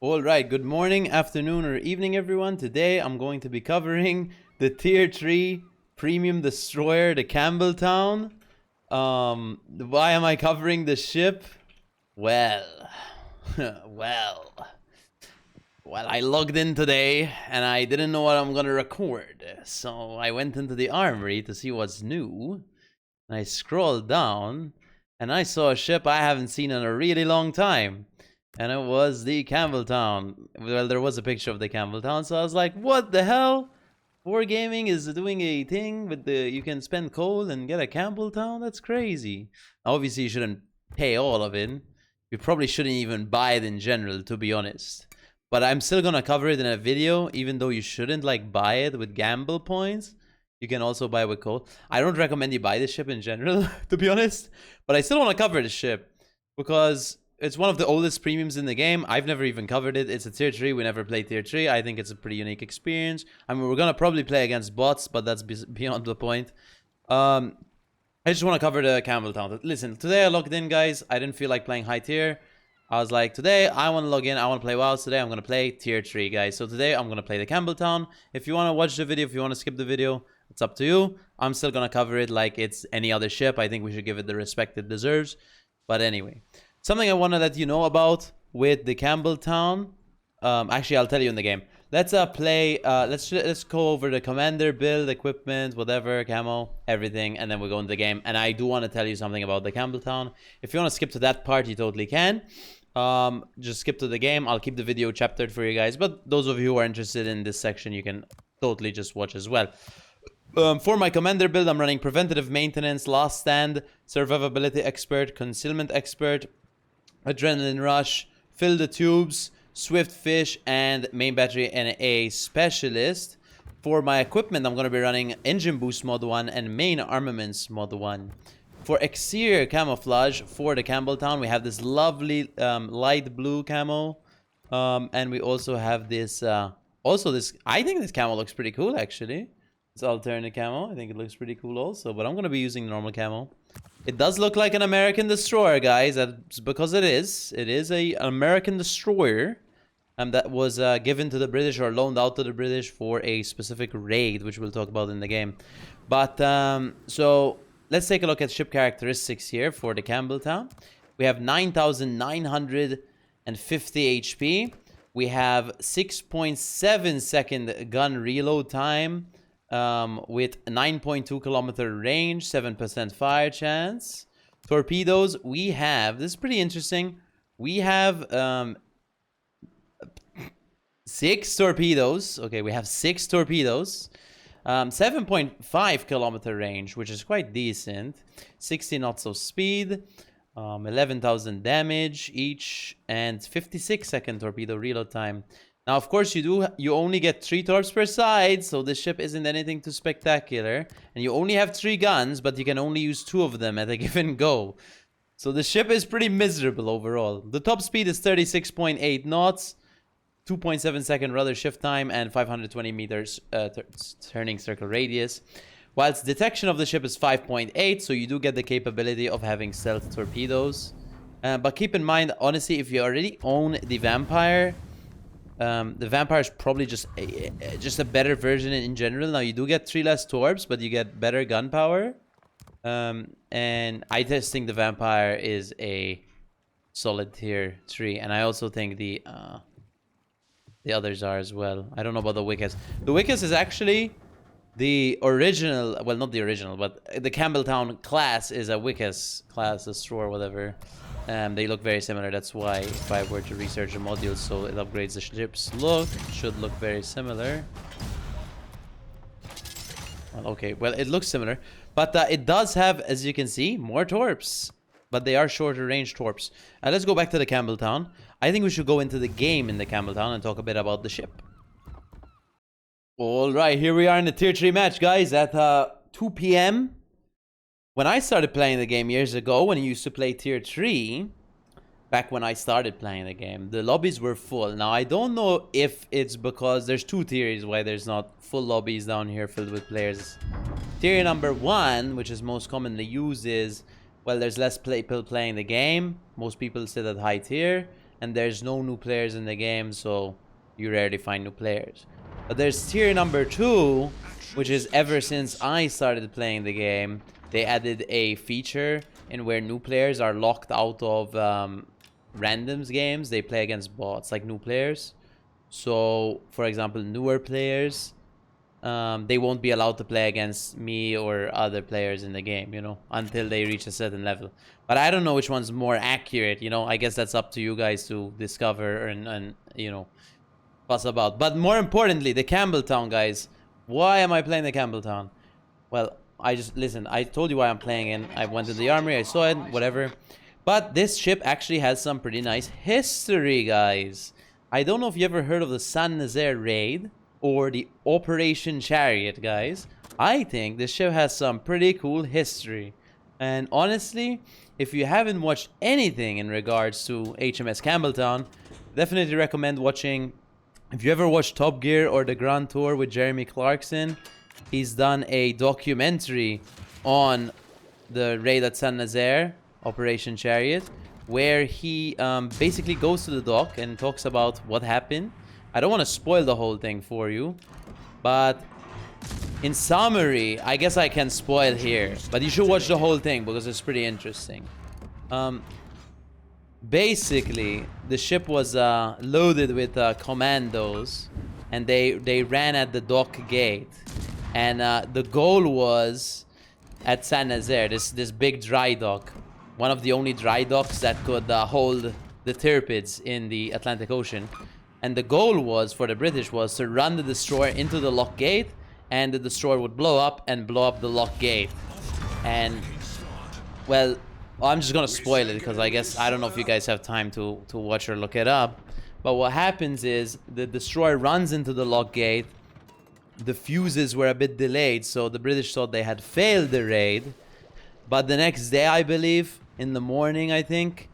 Alright, good morning, afternoon, or evening, everyone. Today I'm going to be covering the Tier 3 Premium Destroyer, the Campbeltown. Why am I covering the ship? Well, well, I logged in today and I didn't know what I'm gonna record. So I went into the armory to see what's new. And I scrolled down and I saw a ship I haven't seen in a really long time. And it was the Campbeltown. Well, there was a picture of the Campbeltown, so I was like, what the hell? Wargaming is doing a thing with the, you can spend coal and get a Campbeltown? That's crazy. Obviously, you shouldn't pay all of it. You probably shouldn't even buy it in general, to be honest. But I'm still gonna cover it in a video, even though you shouldn't like buy it with gamble points. You can also buy with coal. I don't recommend you buy this ship in general, to be honest. But I still want to cover the ship because it's one of the oldest premiums in the game. I've never even covered it. It's a tier 3. We never played tier 3. I think it's a pretty unique experience. I mean, we're going to probably play against bots, but that's beyond the point. I just want to cover the Campbeltown. Listen, today I logged in, guys. I didn't feel like playing high tier. I was like, today I want to log in. I want to play WoW. Today I'm going to play tier 3, guys. So today I'm going to play the Campbeltown. If you want to watch the video, if you want to skip the video, it's up to you. I'm still going to cover it like it's any other ship. I think we should give it the respect it deserves. But anyway. Something I want to let you know about with the Campbeltown. Actually, I'll tell you in the game. Let's let's go over the commander, build, equipment, whatever, camo, everything, and then we'll go into the game. And I do want to tell you something about the Campbeltown. If you want to skip to that part, you totally can. Just skip to the game. I'll keep the video chaptered for you guys. But those of you who are interested in this section, you can totally just watch as well. For my commander build, I'm running preventative maintenance, last stand, survivability expert, concealment expert, adrenaline rush, fill the tubes, swift fish, and main battery and a specialist. For my equipment, I'm going to be running engine boost mod 1 and main armaments mod 1. For exterior camouflage for the Campbeltown, we have this lovely light blue camo, and we also have this I think this camo looks pretty cool, actually. It's alternate camo. I think it looks pretty cool also, but I'm going to be using normal camo. It does look like an American destroyer, guys. That's because it is. It is an American destroyer that was given to the British or loaned out to the British for a specific raid, which we'll talk about in the game. But, so, let's take a look at ship characteristics here for the Campbeltown. We have 9,950 HP. We have 6.7 second gun reload time. With 9.2 kilometer range, 7% fire chance. Torpedoes, we have, this is pretty interesting. We have 6 torpedoes. Okay, we have 6 torpedoes. 7.5 kilometer range, which is quite decent. 60 knots of speed. 11,000 damage each. And 56 second torpedo reload time. Now, of course, you only get 3 torps per side, so this ship isn't anything too spectacular. And you only have 3 guns, but you can only use 2 of them at a given go. So the ship is pretty miserable overall. The top speed is 36.8 knots, 2.7 second rudder shift time, and 520 meters turning circle radius. Whilst detection of the ship is 5.8, so you do get the capability of having stealth torpedoes. But keep in mind, honestly, if you already own the Vampire... the Vampire is probably just a better version in general. Now, you do get 3 less torps, but you get better gunpowder. And I just think the Vampire is a solid tier 3. And I also think the others are as well. I don't know about the Wickus. The Wickus is actually the original... Well, not the original, but the Campbeltown class is a Wickus class, a straw or whatever. They look very similar. That's why if I were to research the modules, so it upgrades the ship's look, it should look very similar. Well, okay, well, it looks similar, but it does have, as you can see, more torps, but they are shorter range torps. Let's go back to the Campbeltown. I think we should go into the game in the Campbeltown and talk a bit about the ship. All right, here we are in the tier 3 match, guys, at 2 p.m. When I started playing the game years ago, when I used to play tier 3, back when I started playing the game, the lobbies were full. Now, I don't know if it's because there's 2 tiers why there's not full lobbies down here filled with players. Tier number 1, which is most commonly used, is, well, there's less people playing the game. Most people sit at high tier. and there's no new players in the game, so you rarely find new players. But there's tier number 2, which is ever since I started playing the game, they added a feature in where new players are locked out of randoms games. They play against bots, like new players. So, for example, newer players, they won't be allowed to play against me or other players in the game, you know, until they reach a certain level. But I don't know which one's more accurate, you know. I guess that's up to you guys to discover and you know, fuss about. But more importantly, the Campbeltown, guys. Why am I playing the Campbeltown? Well, listen, I told you why I'm playing it. I went to the armory, I saw it, whatever. But this ship actually has some pretty nice history, guys. I don't know if you ever heard of the Saint Nazaire raid or the Operation Chariot, guys. I think this ship has some pretty cool history. And honestly, if you haven't watched anything in regards to HMS Campbeltown, definitely recommend watching. If you ever watched Top Gear or the Grand Tour with Jeremy Clarkson, he's done a documentary on the raid at Saint Nazaire, Operation Chariot, where he basically goes to the dock and talks about what happened. I don't want to spoil the whole thing for you, but in summary, I guess I can spoil here, but you should watch the whole thing because it's pretty interesting. Basically, the ship was loaded with commandos, and they ran at the dock gate, and the goal was at Saint Nazaire, this big dry dock, one of the only dry docks that could hold the Tirpids in the Atlantic Ocean. And the goal was, for the British, was to run the destroyer into the lock gate, and the destroyer would blow up and blow up the lock gate. And, well, I'm just gonna spoil it because I guess, I don't know if you guys have time to watch or look it up. But what happens is, the destroyer runs into the lock gate. The fuses were a bit delayed, so the British thought they had failed the raid. But the next day, I believe, in the morning, I think,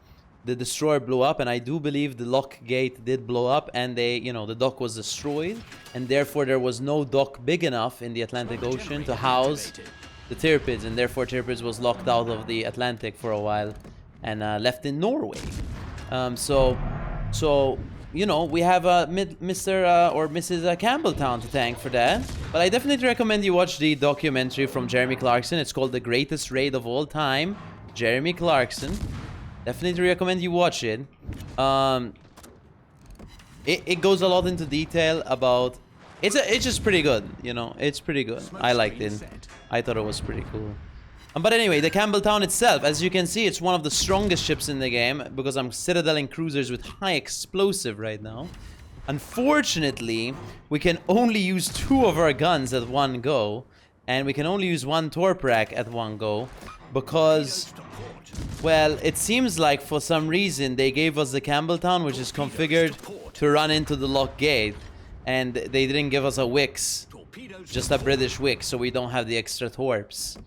the destroyer blew up, and I do believe the lock gate did blow up, and the dock was destroyed, and therefore there was no dock big enough in the Atlantic Ocean to house the Tirpids, and therefore Tirpids was locked out of the Atlantic for a while and left in Norway. So you know, we have Mr. Or Mrs. Campbeltown to thank for that. But I definitely recommend you watch the documentary from Jeremy Clarkson. It's called The Greatest Raid of All Time. Jeremy Clarkson. Definitely recommend you watch it. It goes a lot into detail about... It's just pretty good, you know. It's pretty good. I liked it. I thought it was pretty cool. But anyway, the Campbeltown itself, as you can see, it's one of the strongest ships in the game because I'm citadeling cruisers with high explosive right now. Unfortunately, we can only use 2 of our guns at one go, and we can only use 1 torp rack at one go because, well, it seems like for some reason they gave us the Campbeltown, which is configured to run into the lock gate, and they didn't give us a Wix, just a British Wix, so we don't have the extra torps.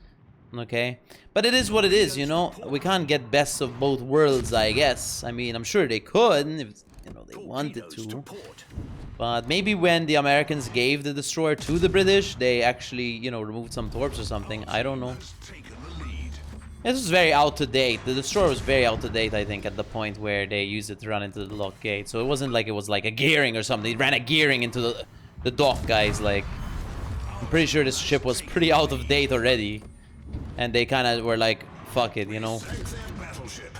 Okay, but it is what it is, you know. We can't get best of both worlds, I guess. I mean, I'm sure they could if, you know, they wanted to. But maybe when the Americans gave the destroyer to the British, they actually, you know, removed some torps or something. I don't know. This was very out to date. The destroyer was very out to date, I think, at the point where they used it to run into the lock gate. So it wasn't like it was like a gearing or something. They ran a gearing into the dock, guys. Like, I'm pretty sure this ship was pretty out of date already. And they kind of were like, fuck it, you know.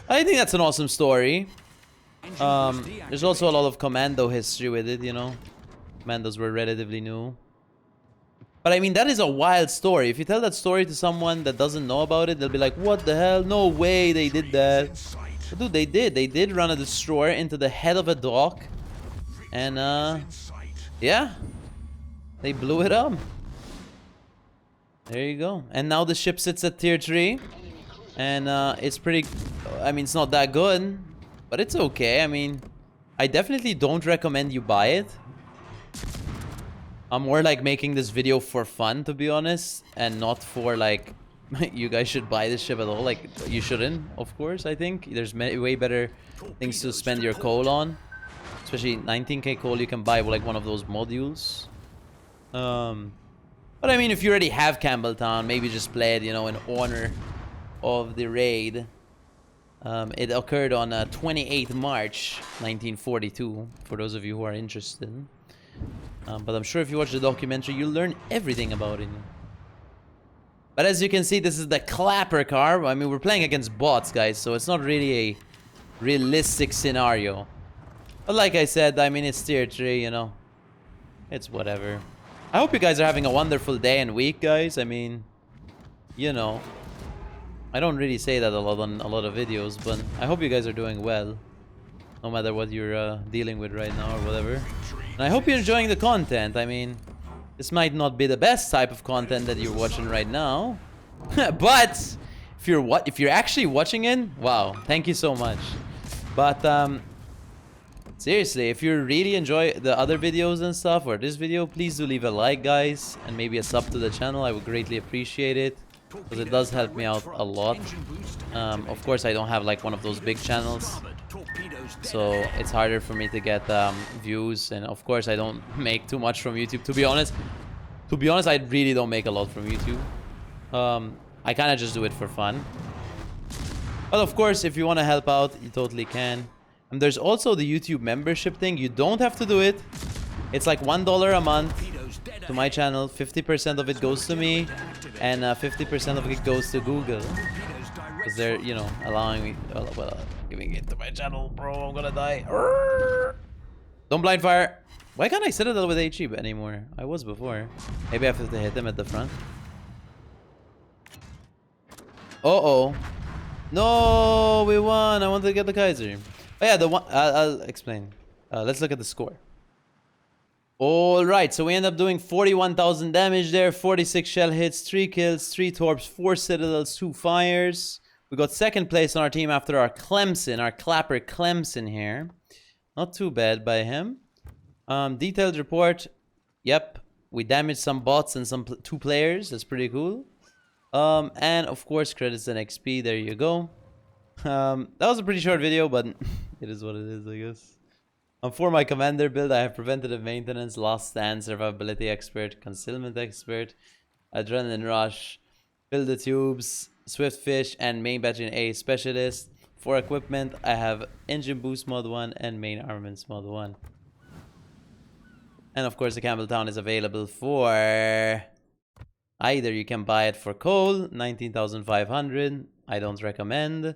I think that's an awesome story. There's also a lot of commando history with it, you know. Commandos were relatively new. But I mean, that is a wild story. If you tell that story to someone that doesn't know about it, they'll be like, what the hell? No way they did that. But dude, they did. They did run a destroyer into the head of a dock. And, yeah. They blew it up. There you go. And now the ship sits at tier 3. And it's pretty... I mean, it's not that good. But it's okay. I mean, I definitely don't recommend you buy it. I'm more like making this video for fun, to be honest. And not for like... you guys should buy this ship at all. Like, you shouldn't, of course, I think. There's way better things to spend your coal on. Especially 19k coal you can buy with like one of those modules. But I mean, if you already have Campbeltown, maybe just play it, you know, in honor of the raid. It occurred on 28th March 1942, for those of you who are interested. But I'm sure if you watch the documentary, you'll learn everything about it. But as you can see, this is the Clapper car. I mean, we're playing against bots, guys, so it's not really a realistic scenario. But like I said, I mean, it's tier 3, you know. It's whatever. I hope you guys are having a wonderful day and week, guys. I mean, you know, I don't really say that a lot on a lot of videos, but I hope you guys are doing well, no matter what you're dealing with right now or whatever. And I hope you're enjoying the content. I mean, this might not be the best type of content that you're watching right now, but if you're actually watching it, wow, thank you so much. But seriously, if you really enjoy the other videos and stuff, or this video, please do leave a like, guys, and maybe a sub to the channel. I would greatly appreciate it, because it does help me out a lot. Of course, I don't have like one of those big channels, so it's harder for me to get views, and of course I don't make too much from YouTube. To be honest, I really don't make a lot from YouTube. I kind of just do it for fun. But of course, if you want to help out, you totally can. And there's also the YouTube membership thing. You don't have to do it. It's like $1 a month to my channel. 50% of it goes to me, and 50% of it goes to Google, because they're, you know, allowing me, giving it to my channel. Bro, I'm gonna die. Don't blind fire. Why can't I citadel with HE anymore? I was before. Maybe I have to hit them at the front. Uh-oh. No, we won. I wanted to get the Kaiser. Oh yeah, the one. I'll explain. Let's look at the score. All right, so we end up doing 41,000 damage there, 46 shell hits, 3 kills, 3 torps, 4 citadels, 2 fires. We got second place on our team after our Clemson, our Clapper Clemson here. Not too bad by him. Detailed report. Yep, we damaged some bots and some 2 players. That's pretty cool. And of course, credits and XP. There you go. That was a pretty short video, but it is what it is, I guess. For my commander build, I have preventative maintenance, last stand, survivability expert, concealment expert, adrenaline rush, build the tubes, swift fish, and main battalion A specialist. For equipment, I have engine boost mod 1 and main armaments mod 1. And of course, the Campbeltown is available for either you can buy it for coal, 19,500. I don't recommend.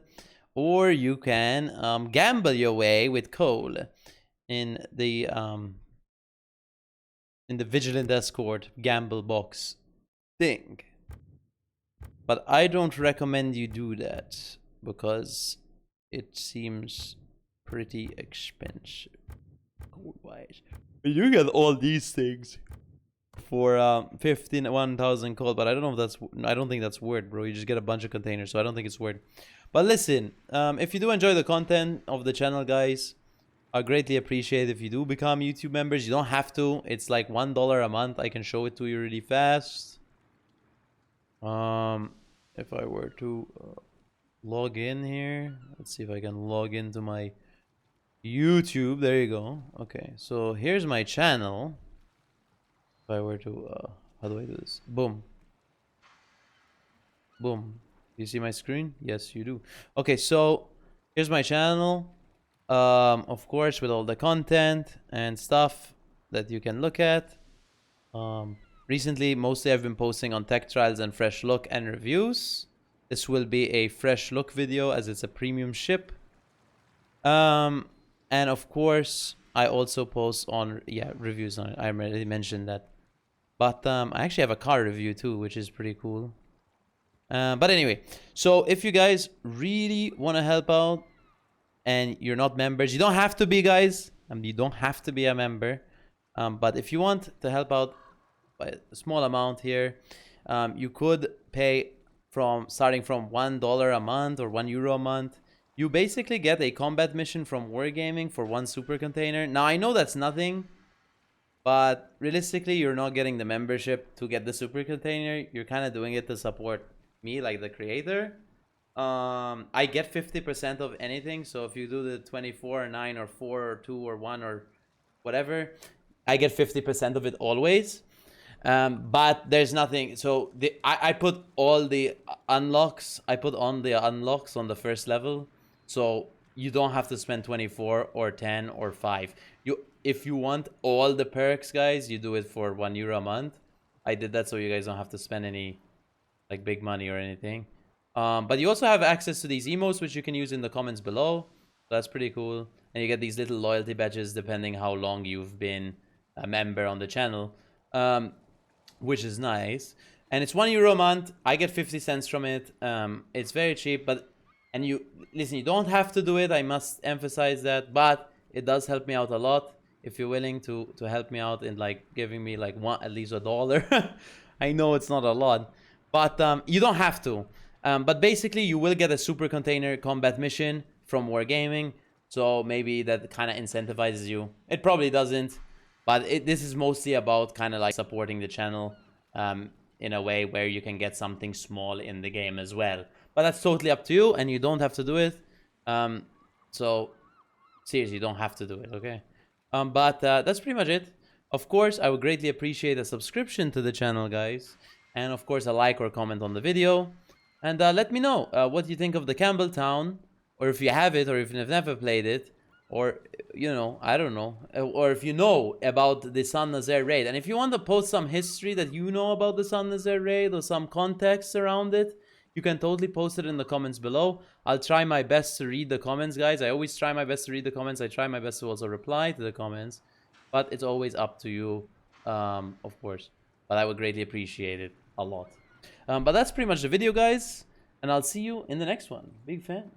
Or you can gamble your way with coal in the Vigilant Escort gamble box thing. But I don't recommend you do that, because it seems pretty expensive gold wise. You get all these things for 1,000 gold, but I don't know if that's, I don't think that's worth, bro. You just get a bunch of containers, so I don't think it's worth. But listen, if you do enjoy the content of the channel, guys, I greatly appreciate if you do become YouTube members. You don't have to. It's like $1 a month. I can show it to you really fast. If I were to log in here, let's see if I can log into my YouTube. There you go. Okay, so here's my channel. If I were to how do I do this? Boom, boom. You see my screen? Yes, you do. Okay, so here's my channel. Of course, with all the content and stuff that you can look at. Recently, mostly I've been posting on tech trials and fresh look and reviews. This will be a fresh look video, as it's a premium ship. And of course, I also post on, yeah, reviews on it. I already mentioned that. But I actually have a car review too, which is pretty cool. But anyway, so if you guys really want to help out and you're not members, you don't have to be, guys. You don't have to be a member. But if you want to help out by a small amount here, you could pay starting from $1 a month or €1 a month. You basically get a combat mission from Wargaming for 1 super container. Now, I know that's nothing, but realistically, you're not getting the membership to get the super container. You're kind of doing it to support me, like the creator. I get 50% of anything. So if you do the 24 or 9 or 4 or 2 or 1 or whatever, I get 50% of it always. But there's nothing. So I put all the unlocks. I put on the unlocks on the first level. So you don't have to spend 24 or 10 or 5. If you want all the perks, guys, you do it for €1 a month. I did that so you guys don't have to spend any like big money or anything. But you also have access to these emotes, which you can use in the comments below. That's pretty cool. And you get these little loyalty badges depending how long you've been a member on the channel, which is nice. And it's €1 a month. I get 50 cents from it. It's very cheap, but and you listen, you don't have to do it. I must emphasize that, but it does help me out a lot. If you're willing to help me out in like giving me like at least $1, I know it's not a lot, but you don't have to. But basically, you will get a super container combat mission from Wargaming, so maybe that kind of incentivizes you. It probably doesn't, but this is mostly about kind of like supporting the channel in a way where you can get something small in the game as well. But that's totally up to you, and you don't have to do it. So seriously, you don't have to do it, okay? But that's pretty much it. Of course, I would greatly appreciate a subscription to the channel, guys. And of course, a like or comment on the video. And let me know what you think of the Campbeltown. Or if you have it, or if you've never played it. Or, you know, I don't know. Or if you know about the San Nazaire raid. And if you want to post some history that you know about the San Nazaire raid, or some context around it, you can totally post it in the comments below. I'll try my best to read the comments, guys. I always try my best to read the comments. I try my best to also reply to the comments. But it's always up to you, of course. But I would greatly appreciate it a lot. But that's pretty much the video, guys. And I'll see you in the next one. Big fan.